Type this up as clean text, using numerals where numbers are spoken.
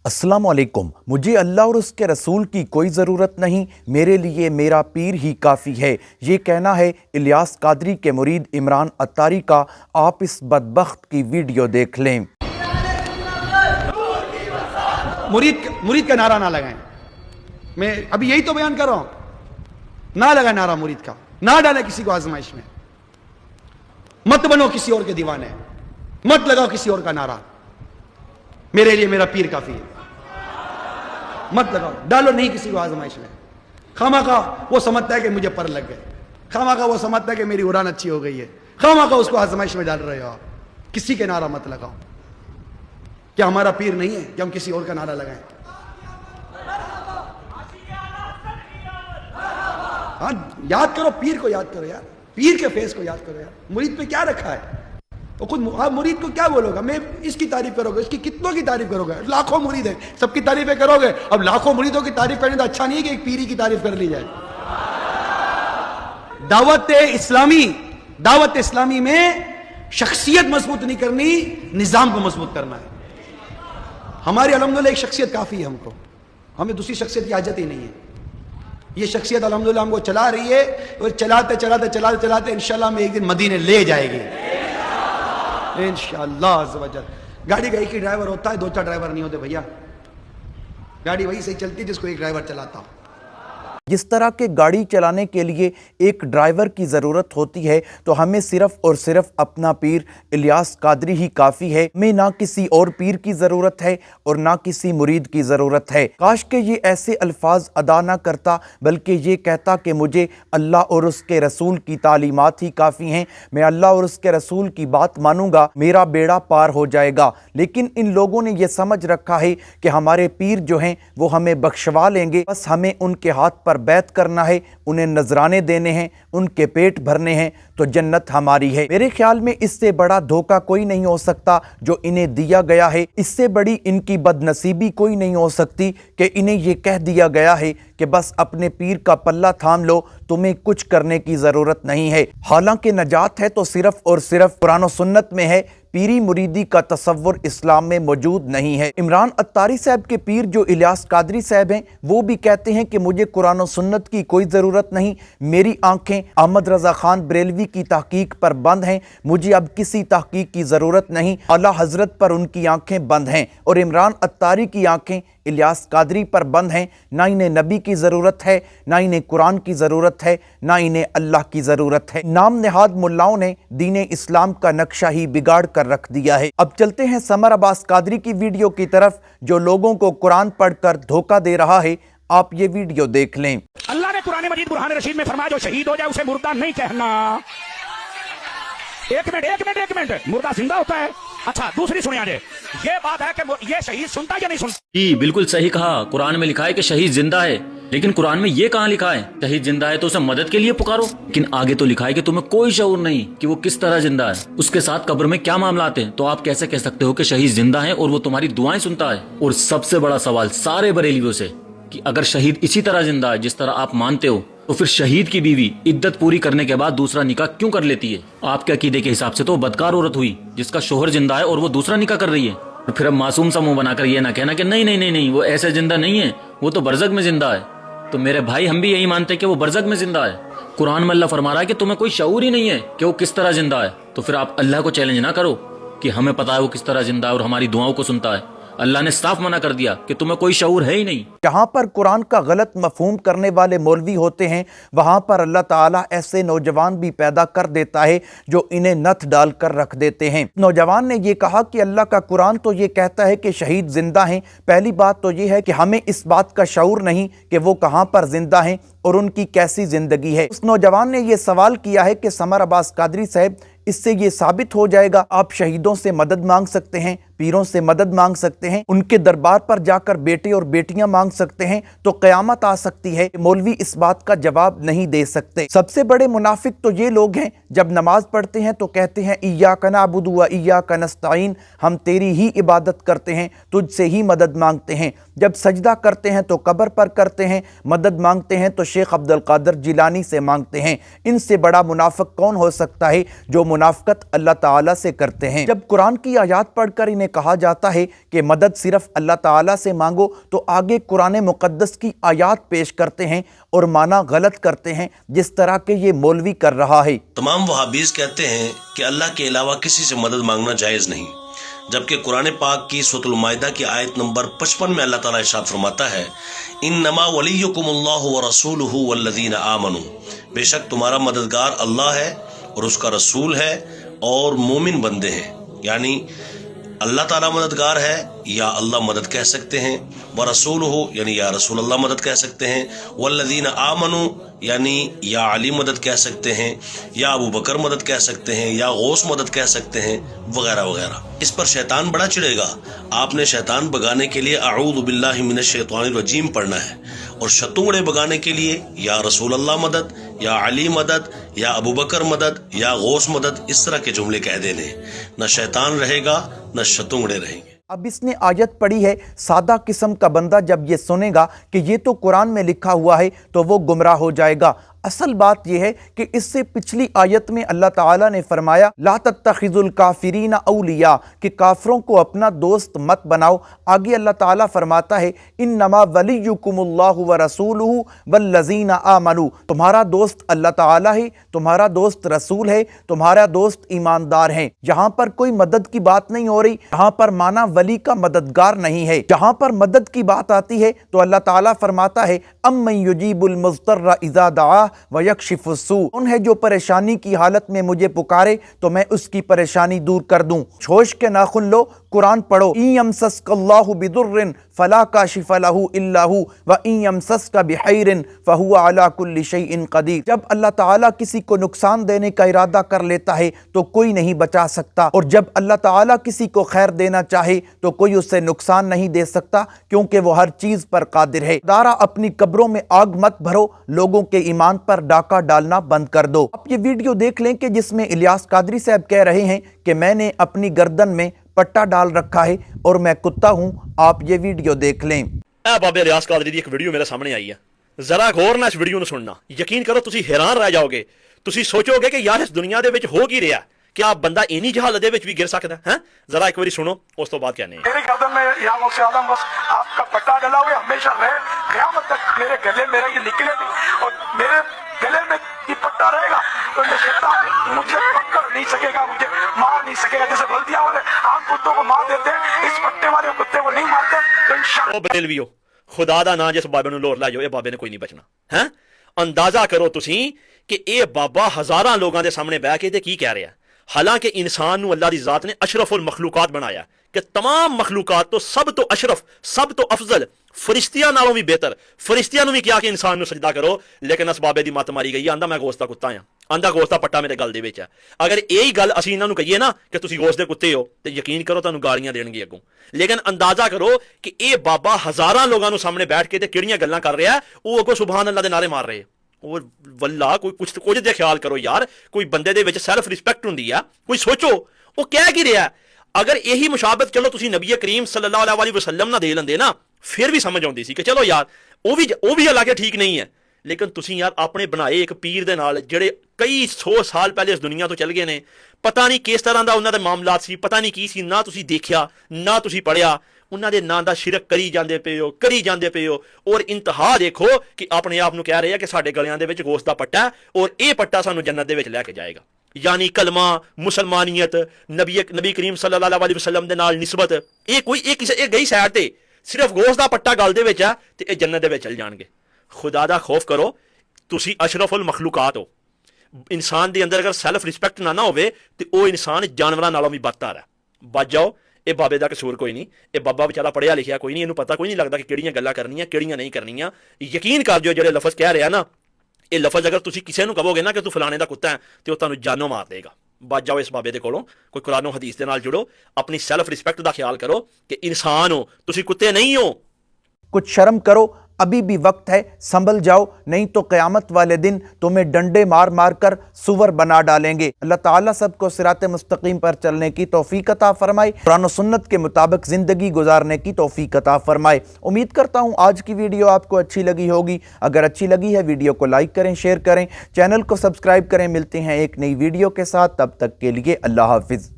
अस्सलाम वालेकुम। मुझे अल्लाह और उसके रसूल की कोई ज़रूरत नहीं, मेरे लिए मेरा पीर ही काफ़ी है। ये कहना है इलियास कादरी के मुरीद इमरान अत्तारी का। आप इस बदबख्त की वीडियो देख लें। मुरीद का नारा ना लगाएं। मैं अभी यही तो बयान कर रहा हूं, ना लगाए नारा मुरीद का, ना डाले किसी को आजमाइश में। मत बनो किसी और के दीवाने, मत लगाओ किसी और का नारा। मेरे लिए मेरा पीर काफी है, मत लगाओ, डालो नहीं किसी को आजमाइश में। खामा का वो समझता है कि मुझे पर लग गए, खामा का वो समझता है कि मेरी उड़ान अच्छी हो गई है, खामा का उसको आजमाइश में डाल रहे हो आप। किसी के नारा मत लगाओ। क्या हमारा पीर नहीं है कि हम किसी और का नारा लगाएं? हाँ, याद करो पीर को, याद करो यार, पीर के फेस को याद करो यार। मुरीद पे क्या रखा है? वो खुद आप मुरीद को क्या बोलोगे? मैं इसकी तारीफ करोगे, इसकी कितनों की तारीफ करोगे? लाखों मुरीद हैं, सबकी तारीफें करोगे। अब लाखों मुरीदों की तारीफ करने तो अच्छा नहीं है कि एक पीरी की तारीफ कर ली जाए। दावत इस्लामी में शख्सियत मजबूत नहीं करनी, निजाम को मजबूत करना है। हमारी अल्हम्दुलिल्लाह एक शख्सियत काफी है हमको, हमें दूसरी शख्सियत की हाजत ही नहीं है। ये शख्सियत अल्हम्दुलिल्लाह हमको चला रही है, और चलाते चलाते चलाते चलाते इंशाल्लाह में एक दिन मदीने ले जाएगी इंशाअल्लाह अज़्ज़ व जल। गाड़ी का एक ही ड्राइवर होता है, दो चार ड्राइवर नहीं होते भैया। गाड़ी वही सही चलती है जिसको एक ड्राइवर चलाता हो। जिस तरह के गाड़ी चलाने के लिए एक ड्राइवर की ज़रूरत होती है, तो हमें सिर्फ़ और सिर्फ अपना पीर इलियास कादरी ही काफ़ी है। हमें ना किसी और पीर की ज़रूरत है और ना किसी मुरीद की ज़रूरत है। काश के ये ऐसे अल्फाज अदा ना करता, बल्कि ये कहता कि मुझे अल्लाह और उसके रसूल की तालीमात ही काफ़ी हैं, मैं अल्लाह और उसके रसूल की बात मानूंगा, मेरा बेड़ा पार हो जाएगा। लेकिन इन लोगों ने यह समझ रखा है कि हमारे पीर जो हैं वो हमें बख्शवा लेंगे, बस हमें उनके हाथ पर बैत करना है, उन्हें नजराने देने हैं, उनके पेट भरने हैं, तो जन्नत हमारी है। मेरे ख्याल में इससे बड़ा धोखा कोई नहीं हो सकता जो इन्हें दिया गया है। इससे बड़ी इनकी बदनसीबी कोई नहीं हो सकती कि इन्हें यह कह दिया गया है कि बस अपने पीर का पल्ला थाम लो, तुम्हें कुछ करने की ज़रूरत नहीं है। हालांकि नजात है तो सिर्फ और सिर्फ कुरान और सुन्नत में है, पीरी मुरीदी का तसव्वुर इस्लाम में मौजूद नहीं है। इमरान अत्तारी साहब के पीर जो इलियास कादरी साहब हैं, वो भी कहते हैं कि मुझे कुरान और सुन्नत की कोई ज़रूरत नहीं, मेरी आंखें अहमद रज़ा खान बरेलवी की तहकीक पर बंद हैं, मुझे अब किसी तहकीक की ज़रूरत नहीं। आला हज़रत पर उनकी आंखें बंद हैं और इमरान अत्तारी की आंखें इलियास कादरी पर बंद हैं। ना इन्हें नबी की ज़रूरत है, ना इन्हें कुरान की ज़रूरत है, ना इन्हें अल्लाह की ज़रूरत है। नाम नेहाद मुल्लाओं ने दीन इस्लाम का नक्शा ही बिगाड़ कर रख दिया है। अब चलते हैं समर अब्बास कादरी की वीडियो की तरफ, जो लोगों को कुरान पढ़कर धोखा दे रहा है। आप ये वीडियो देख लें। अल्लाह ने कुरान मजीद बुरहान रशीद में फरमाया, जो शहीद हो जाए उसे मुर्दा नहीं कहना। एक मिनट, मुर्दा जिंदा होता है। अच्छा, दूसरी सुनिए, ये बात है कि ये शहीद सुनता है या नहीं सुनता? जी बिल्कुल सही कहा। कुरान में लिखा है कि शहीद जिंदा है, लेकिन कुरान में ये कहाँ लिखा है शहीद जिंदा है तो उसे मदद के लिए पुकारो? लेकिन आगे तो लिखा है कि तुम्हें कोई शऊर नहीं कि वो किस तरह जिंदा है, उसके साथ कब्र में क्या मामला आते हैं। तो आप कैसे कह सकते हो कि शहीद जिंदा है और वो तुम्हारी दुआएं सुनता है? और सबसे बड़ा सवाल सारे बरेलियों से कि अगर शहीद इसी तरह जिंदा है जिस तरह आप मानते हो, तो फिर शहीद की बीवी इद्दत पूरी करने के बाद दूसरा निकाह क्यों कर लेती है? आपके अकीदे के हिसाब से तो बदकार औरत हुई जिसका शोहर जिंदा है और वो दूसरा निकाह कर रही है। और फिर अब मासूम सा मुंह बनाकर ये ना कहना कि नहीं नहीं नहीं नहीं वो ऐसे जिंदा नहीं है, वो तो बरज़ख में जिंदा है। तो मेरे भाई, हम भी यही मानते हैं कि वो बरज़ख में जिंदा है। कुरान में अल्लाह फरमा रहा है कि तुम्हें कोई शऊर ही नहीं है कि वो किस तरह जिंदा है। तो फिर आप अल्लाह को चैलेंज ना करो कि हमें पता है वो किस तरह जिंदा है और हमारी दुआओं को सुनता है। अल्लाह ने साफ मना कर दिया कि तुम्हें कोई शऊर है ही नहीं। जहाँ पर कुरान का गलत मफहूम करने वाले मौलवी होते हैं, वहाँ पर अल्लाह ताला ऐसे नौजवान भी पैदा कर देता है जो इन्हें नथ डाल कर रख देते हैं। नौजवान ने ये कहा कि अल्लाह का कुरान तो ये कहता है कि शहीद जिंदा हैं। पहली बात तो ये है कि हमें इस बात का शऊर नहीं कि वो कहाँ पर जिंदा हैं और उनकी कैसी जिंदगी है। उस नौजवान ने ये सवाल किया है कि समर अब्बास कादरी साहब, इससे ये साबित हो जाएगा आप शहीदों से मदद मांग सकते हैं, पीरों से मदद मांग सकते हैं, उनके दरबार पर जाकर बेटे और बेटियां मांग सकते हैं, तो क़यामत आ सकती है। मौलवी इस बात का जवाब नहीं दे सकते। सबसे बड़े मुनाफिक तो ये लोग हैं, जब नमाज पढ़ते हैं तो कहते हैं इय्याका नअबुदु व इय्याका नस्तईन, हम तेरी ही इबादत करते हैं, तुझसे ही मदद मांगते हैं। जब सजदा करते हैं तो कब्र पर करते हैं, मदद मांगते हैं तो शेख अब्दुल कादिर जिलानी से मांगते हैं। इनसे बड़ा मुनाफिक कौन हो सकता है जो मुनाफिकत अल्लाह ताला से करते हैं? जब कुरान की आयत पढ़कर इन्हें کہا جاتا ہے کہ مدد صرف اللہ تعالیٰ سے مانگو تو آگے قرآن مقدس کی آیات پیش کرتے ہیں اور معنی غلط کرتے ہیں جس طرح کہ یہ مولوی کر رہا ہے۔ تمام وہابیز کہتے ہیں کہ اللہ کے علاوہ کسی سے مدد مانگنا جائز نہیں، جبکہ قرآن پاک کی سورۃ المائدہ کی آیت نمبر 55 میں اللہ تعالیٰ ارشاد فرماتا ہے انما ولیکم اللہ ورسولہ والذین آمنوا، بے شک تمہارا مددگار اللہ ہے اور اس کا رسول ہے اور مومن بندے ہیں، یعنی اللہ تعالیٰ مددگار ہے یا اللہ مدد کہہ سکتے ہیں، ورسولہ یعنی یا رسول اللہ مدد کہہ سکتے ہیں، والذین آمنوا یعنی یا علی مدد کہہ سکتے ہیں، یا ابو بکر مدد کہہ سکتے ہیں، یا غوث مدد کہہ سکتے ہیں، وغیرہ وغیرہ۔ اس پر شیطان بڑا چڑھے گا۔ آپ نے شیطان بگانے کے لیے اعوذ باللہ من الشیطان الرجیم پڑھنا ہے، اور شتونگڑے بگانے کے لیے یا رسول اللہ مدد، یا علی مدد، یا ابو بکر مدد، یا غوث مدد، اس طرح کے جملے کہہ دینے۔ نہ شیطان رہے گا نہ شتونگڑے رہیں گے۔ اب اس نے آیت پڑھی ہے، سادہ قسم کا بندہ جب یہ سنے گا کہ یہ تو قرآن میں لکھا ہوا ہے تو وہ گمراہ ہو جائے گا۔ اصل بات یہ ہے کہ اس سے پچھلی آیت میں اللہ تعالیٰ نے فرمایا لا تتخذوا الکافرین اولیاء، کہ کافروں کو اپنا دوست مت بناؤ۔ آگے اللہ تعالیٰ فرماتا ہے انما ولیکم اللہ ورسولہ والذین آمنوا، تمہارا دوست اللہ تعالیٰ ہے، تمہارا دوست رسول ہے، تمہارا دوست ایماندار ہے۔ یہاں پر کوئی مدد کی بات نہیں ہو رہی، یہاں پر معنی ولی کا مددگار نہیں ہے۔ جہاں پر مدد کی بات آتی ہے تو اللہ تعالیٰ فرماتا ہے امن یجیب المضطر اذا دعا ویکشف السوء، کون ہے جو پریشانی کی حالت میں مجھے پکارے تو میں اس کی پریشانی دور کر دوں۔ ہوش کے ناخن لو، قرآن پڑھو۔ ان یمسسک اللہ بضر فلا کاشف لہ الا ہو وان یمسسک بخیر فہو علی کل شیء قدیر۔ جب اللہ تعالیٰ کسی کو نقصان دینے کا ارادہ کر لیتا ہے تو کوئی نہیں بچا سکتا، اور جب اللہ تعالیٰ کسی کو خیر دینا چاہے تو کوئی اس سے نقصان نہیں دے سکتا، کیونکہ وہ ہر چیز پر قادر ہے۔ دارا اپنی قبروں میں آگ مت بھرو، لوگوں کے ایمان پر ڈاکہ ڈالنا بند کر دو۔ آپ یہ ویڈیو دیکھ لیں کہ جس میں الیاس قادری صاحب کہہ رہے ہیں کہ میں نے اپنی گردن میں پٹا ڈال رکھا ہے اور میں کتا ہوں۔ آپ یہ ویڈیو دیکھ لیں۔ اے بابے الیاس قادری دی ایک ویڈیو میرے سامنے آئی ہے، ذرا غور نال اس ویڈیو نو سننا، یقین کرو تسی حیران رہ جاؤ گے۔ تسی سوچو گے کہ یار اس دنیا دے وچ ہو کی رہا، کیا بندہ اینی جہالت دے وچ بھی گر سکدا ہے؟ ذرا ایک باری سنو، اس تو بعد کہنے ہیں۔ میرے گردن میں یا غوث اعظم بس آپ کا پٹا ڈلا ہوا ہمیشہ رہے، قیامت تک میرے گلے میرا یہ نکلے نہیں، اور میرے گلے میں یہ پٹا رہے گا تو یہ شیطان مجھے پکڑ نہیں سکے گا، مجھے مار نہیں سکے گا۔ جیسے بلدیاں والے عام کتوں کو مار دیتے ہیں، اس پٹے والے کتے کو نہیں مارتے تو انشاءاللہ۔ او بریلویو، خدا دا نا جس بابے نو لور لا جو، اے بابے نے کوئی نہیں بچنا ہے۔ اندازہ کرو تسی کہ اے بابا ہزاراں لوگاں دے سامنے بیٹھ کے تے کی کہہ رہا ہے، حالانکہ انسان نو اللہ دی ذات نے اشرف المخلوقات بنایا کہ تمام مخلوقات تو سب تو اشرف، سب تو افضل، فرشتیاں نالوں بھی بہتر، فرشتیاں نو بھی کیا کہ انسان نو سجدہ کرو، لیکن اس بابے دی مت ماری گئی، آندا میں گوشت دا کتا ہاں، آندا گوشت دا پٹا میرے گل دے وچ ہے۔ اگر یہی گل اسی انہاں نو کہیے نا کہ تسی گوشت دے کتے ہو تے یقین کرو تانوں گالیاں دین گے اگوں، لیکن اندازہ کرو کہ اے بابا ہزاراں لوگاں نو سامنے بیٹھ کے تے کیڑیاں گلاں کر رہا ہے، او اگوں سبحان اللہ دے نعرے مار رہے۔ اور واللہ کوئی کچھ دے خیال کرو یار، کوئی بندے دے وچ سیلف رسپیکٹ ہوندی ہے، کوئی سوچو وہ کہہ کی رہا ہے۔ اگر یہی مشابہت چلو تسی نبی کریم صلی اللہ علیہ وسلم نہ دے لندے نا، پھر بھی سمجھ آتی سی کہ چلو یار وہ بھی اللہ کے ٹھیک نہیں ہے، لیکن تسی یار اپنے بنائے ایک پیر دے نال جڑے کئی 100 سال پہلے اس دنیا تو چل گئے نے، پتہ نہیں کس طرح دا انہاں دے معاملات سی، پتہ نہیں کی سی، نہ تسی دیکھیا نہ تسی پڑھیا، انہاں دے نام دا شرک کری جاندے پے ہو، اور انتہا دیکھو کہ اپنے آپ نو کہہ رہے ہیں کہ ساڈے گلیاں دے وچ گوشت دا پٹا ہے اور اے پٹا سانو جنت دے وچ لے کے جائے گا، یعنی کلمہ، مسلمانیت، نبی کریم صلی اللہ علیہ وسلم دے نال نسبت، اے گئی سائڈ تے صرف گوشت دا پٹا گل دے وچ ہے تے اے جنت دے وچ چل جان گے۔ خدا دا خوف کرو، تسی اشرف المخلوقات ہو۔ انسان دے اندر اگر سیلف رسپیکٹ نہ ہوئے تے او انسان جانوراں نالوں بھی بدتر ہے۔ بچ جاؤ، اے بابے دا قصور کوئی نہیں، اے بابا بیچارہ پڑھیا لکھیا کوئی نہیں، اینوں پتہ کوئی نہیں لگدا کہ کیڑیاں گلاں کرنیاں کیڑیاں نہیں کرنیاں۔ یقین کر جو جڑے لفظ کہہ رہا نا، اے لفظ اگر تسی کسے نوں کہو گے نا کہ تو فلانے دا کتا ہے تے او تانوں جانوں مار دے گا۔ بچ جاؤ اس بابے دے کولوں، کوئی قرآن و حدیث دے نال جڑو، اپنی سیلف رسپیکٹ دا خیال کرو کہ انسان ہو، تسی کتے نہیں ہو۔ کچھ شرم کرو، ابھی بھی وقت ہے، سنبھل جاؤ، نہیں تو قیامت والے دن تمہیں ڈنڈے مار مار کر سور بنا ڈالیں گے۔ اللہ تعالیٰ سب کو صراط مستقیم پر چلنے کی توفیق عطا فرمائے، قرآن و سنت کے مطابق زندگی گزارنے کی توفیق عطا فرمائے۔ امید کرتا ہوں آج کی ویڈیو آپ کو اچھی لگی ہوگی۔ اگر اچھی لگی ہے ویڈیو کو لائک کریں، شیئر کریں، چینل کو سبسکرائب کریں۔ ملتے ہیں ایک نئی ویڈیو کے ساتھ، تب تک کے لیے اللہ حافظ۔